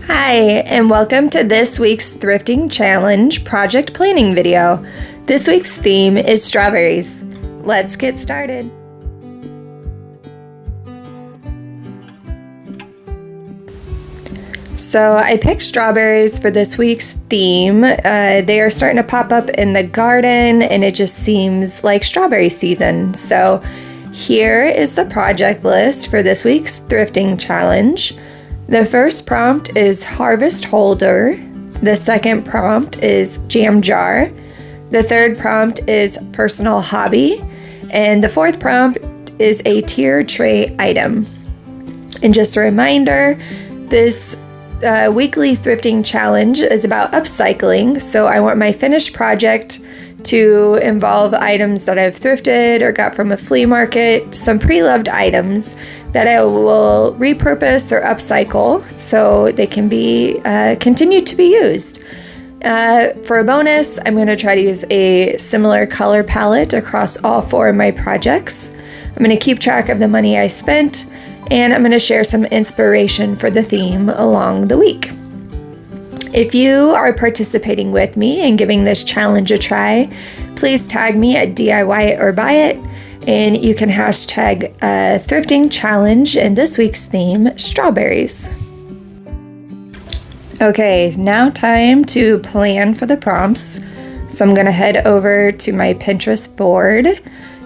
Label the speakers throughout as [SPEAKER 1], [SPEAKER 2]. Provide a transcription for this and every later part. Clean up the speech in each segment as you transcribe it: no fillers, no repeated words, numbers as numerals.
[SPEAKER 1] Hi, and welcome to this week's Thrifting Challenge project planning video. This week's theme is strawberries. Let's get started. So I picked strawberries for this week's theme. They are starting to pop up in the garden and it just seems like strawberry season. So here is the project list for this week's Thrifting Challenge. The first prompt is harvest holder. The second prompt is jam jar. The third prompt is personal hobby. And the fourth prompt is a tier tray item. And just a reminder, this weekly thrifting challenge is about upcycling. So I want my finished project to involve items that I've thrifted or got from a flea market, some pre-loved items that I will repurpose or upcycle so they can be continued to be used. For a bonus, I'm going to try to use a similar color palette across all four of my projects. I'm going to keep track of the money I spent, and I'm going to share some inspiration for the theme along the week. If you are participating with me and giving this challenge a try, please tag me at DIYit or Buyit, and you can hashtag Thrifting Challenge and this week's theme, strawberries. Okay, now time to plan for the prompts. So I'm going to head over to my Pinterest board,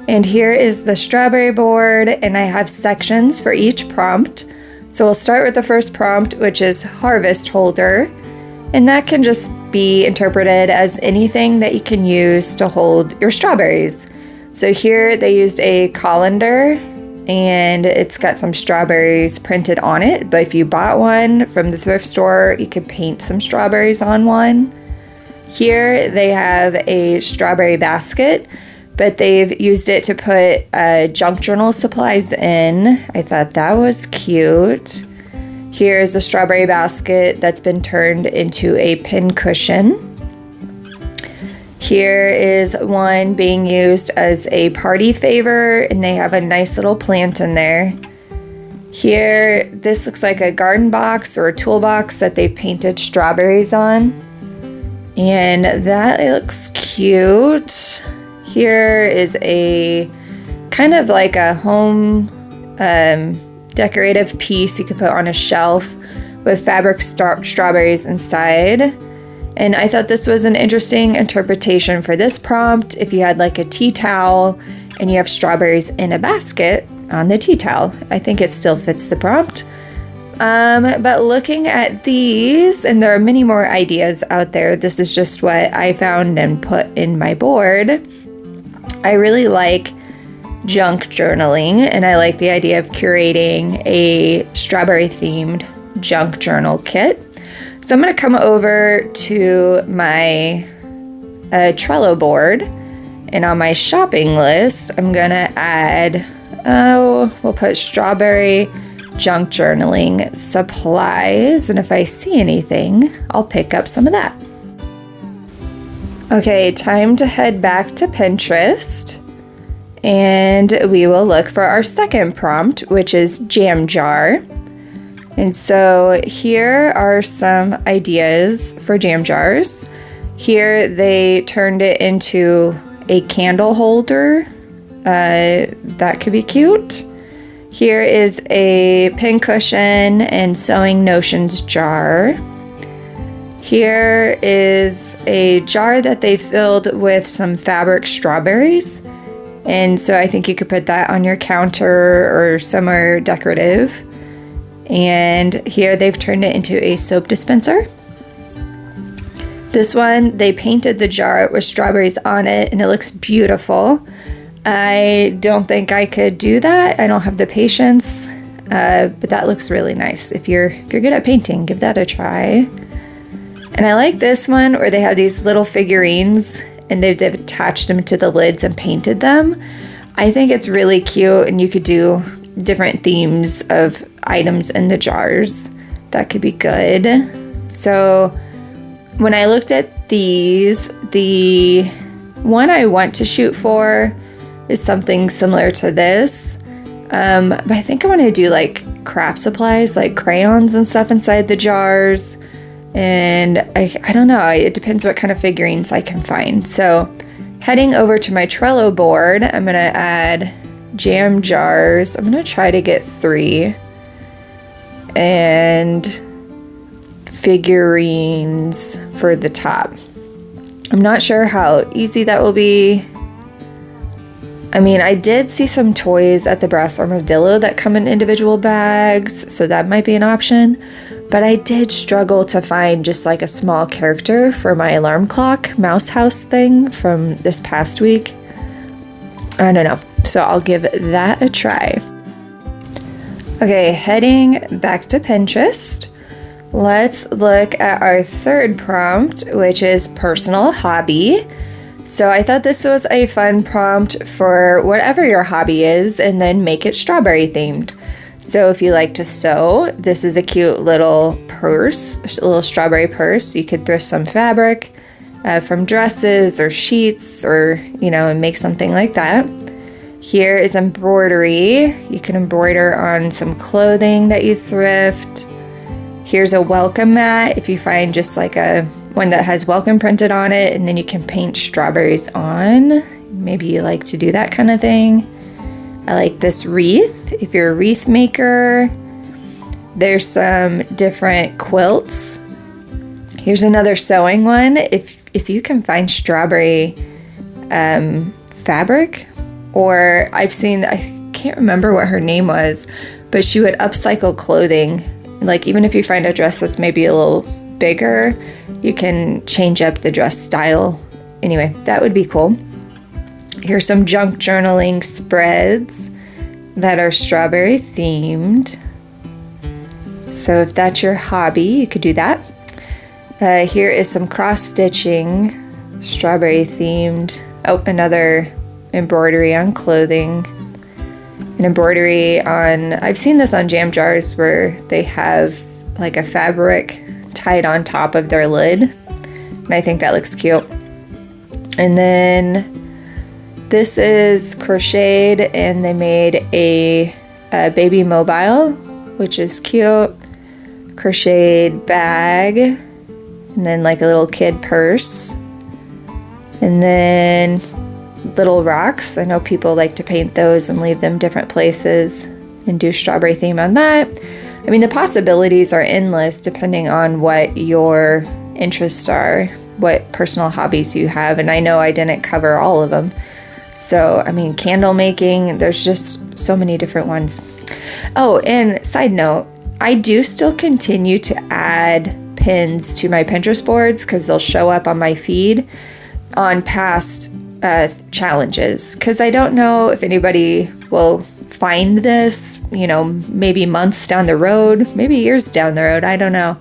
[SPEAKER 1] and here is the strawberry board, and I have sections for each prompt. So we'll start with the first prompt, which is harvest holder. And that can just be interpreted as anything that you can use to hold your strawberries. So here they used a colander and it's got some strawberries printed on it. But if you bought one from the thrift store, you could paint some strawberries on one. Here they have a strawberry basket, but they've used it to put junk journal supplies in. I thought that was cute. Here's the strawberry basket that's been turned into a pin cushion. Here is one being used as a party favor, and they have a nice little plant in there. Here, this looks like a garden box or a toolbox that they've painted strawberries on. And that looks cute. Here is a kind of like a home decorative piece you could put on a shelf with fabric strawberries inside. And I thought this was an interesting interpretation for this prompt. If you had like a tea towel and you have strawberries in a basket on the tea towel, I think it still fits the prompt. But looking at these, and there are many more ideas out there, this is just what I found and put in my board. I really like junk journaling, and I like the idea of curating a strawberry themed junk journal kit. So I'm going to come over to my Trello board, and on my shopping list I'm going to add, we'll put strawberry junk journaling supplies, and if I see anything I'll pick up some of that. Okay, time to head back to Pinterest. And we will look for our second prompt, which is jam jar. And so here are some ideas for jam jars. Here they turned it into a candle holder. That could be cute. Here is a pin cushion and sewing notions jar. Here is a jar that they filled with some fabric strawberries. And so I think you could put that on your counter or somewhere decorative. And here they've turned it into a soap dispenser. This one, they painted the jar with strawberries on it and it looks beautiful. I don't think I could do that. I don't have the patience, but that looks really nice. If you're good at painting, give that a try. And I like this one where they have these little figurines and they've attached them to the lids and painted them. I think it's really cute, and you could do different themes of items in the jars. That could be good. So when I looked at these, the one I want to shoot for is something similar to this. But I think I want to do like craft supplies like crayons and stuff inside the jars. And I don't know, it depends what kind of figurines I can find. So heading over to my Trello board, I'm going to add jam jars. I'm going to try to get 3. And figurines for the top. I'm not sure how easy that will be. I mean, I did see some toys at the Brass Armadillo that come in individual bags, so that might be an option. But I did struggle to find just like a small character for my alarm clock mouse house thing from this past week. I don't know, so I'll give that a try. Okay, heading back to Pinterest. Let's look at our third prompt, which is personal hobby. So I thought this was a fun prompt for whatever your hobby is, and then make it strawberry themed. So if you like to sew, this is a cute little purse, a little strawberry purse. You could thrift some fabric from dresses or sheets, or, and make something like that. Here is embroidery. You can embroider on some clothing that you thrift. Here's a welcome mat if you find just like one that has welcome printed on it, and then you can paint strawberries on. Maybe you like to do that kind of thing. I like this wreath if you're a wreath maker. There's some different quilts. Here's another sewing one. If you can find strawberry fabric, or I've seen, I can't remember what her name was, but she would upcycle clothing. Like, even if you find a dress that's maybe a little bigger, you can change up the dress style. Anyway, that would be cool. Here's some junk journaling spreads that are strawberry themed. So if that's your hobby, you could do that. Here is some cross stitching, strawberry themed. Oh, another embroidery on clothing. An embroidery on, I've seen this on jam jars where they have like a fabric tied on top of their lid, and I think that looks cute. And then this is crocheted, and they made a baby mobile, which is cute. Crocheted bag, and then like a little kid purse, and then little rocks. I know people like to paint those and leave them different places and do strawberry theme on that. I mean, the possibilities are endless depending on what your interests are, what personal hobbies you have. And I know I didn't cover all of them. So, I mean, candle making, there's just so many different ones. Oh, and side note, I do still continue to add pins to my Pinterest boards because they'll show up on my feed on past challenges, because I don't know if anybody will find this, maybe months down the road, maybe years down the road, I don't know.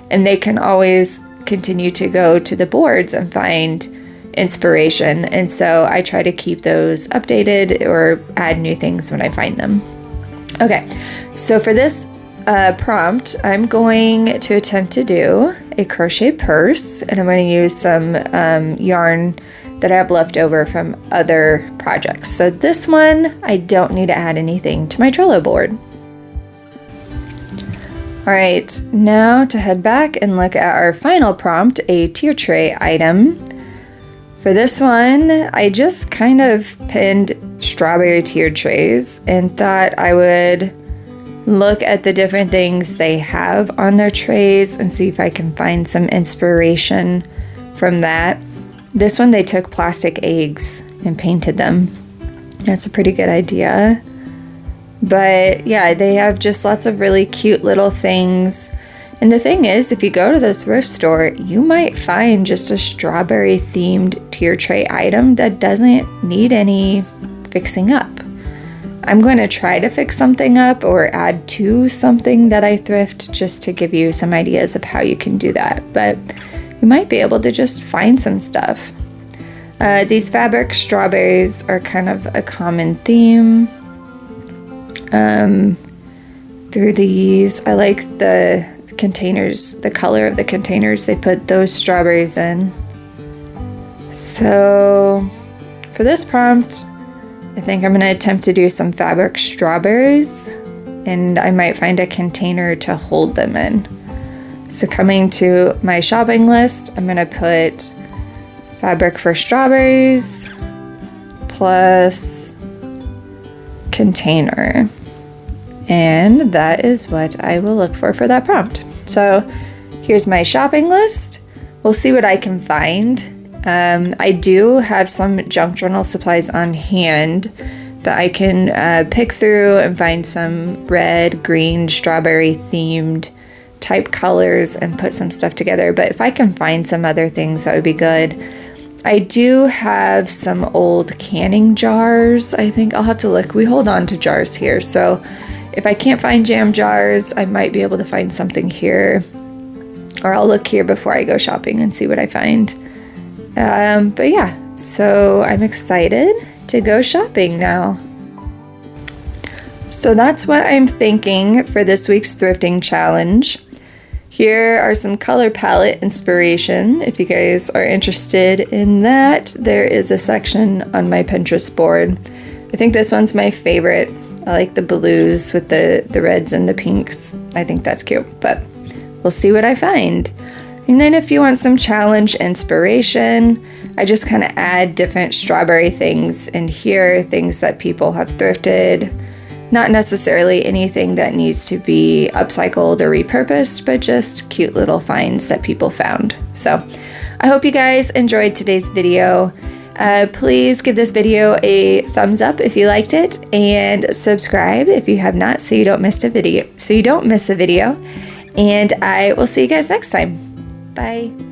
[SPEAKER 1] And they can always continue to go to the boards and find inspiration. And so I try to keep those updated or add new things when I find them. Okay, so for this prompt, I'm going to attempt to do a crochet purse, and I'm going to use some yarn that I have left over from other projects. So this one, I don't need to add anything to my Trello board. All right, now to head back and look at our final prompt, a tier tray item. For this one, I just kind of pinned strawberry tiered trays and thought I would look at the different things they have on their trays and see if I can find some inspiration from that. This one, they took plastic eggs and painted them. That's a pretty good idea. But yeah, they have just lots of really cute little things. And the thing is, if you go to the thrift store, you might find just a strawberry themed tier tray item that doesn't need any fixing up. I'm going to try to fix something up or add to something that I thrift just to give you some ideas of how you can do that. But you might be able to just find some stuff. These fabric strawberries are kind of a common theme. Through these, I like the containers, the color of the containers they put those strawberries in. So for this prompt, I think I'm going to attempt to do some fabric strawberries and I might find a container to hold them in. So coming to my shopping list, I'm gonna put fabric for strawberries plus container. And that is what I will look for that prompt. So here's my shopping list. We'll see what I can find. I do have some junk journal supplies on hand that I can pick through and find some red, green, strawberry themed type colors and put some stuff together. But if I can find some other things, that would be good. I do have some old canning jars. I think I'll have to look. We hold on to jars here. So if I can't find jam jars, I might be able to find something here. Or I'll look here before I go shopping and see what I find. But yeah, so I'm excited to go shopping now. So that's what I'm thinking for this week's thrifting challenge. Here are some color palette inspiration. If you guys are interested in that, there is a section on my Pinterest board. I think this one's my favorite. I like the blues with the reds and the pinks. I think that's cute, but we'll see what I find. And then if you want some challenge inspiration, I just kind of add different strawberry things in here, things that people have thrifted. Not necessarily anything that needs to be upcycled or repurposed, but just cute little finds that people found. So I hope you guys enjoyed today's video. Please give this video a thumbs up if you liked it, and subscribe if you have not, so you don't miss a video. And I will see you guys next time. Bye.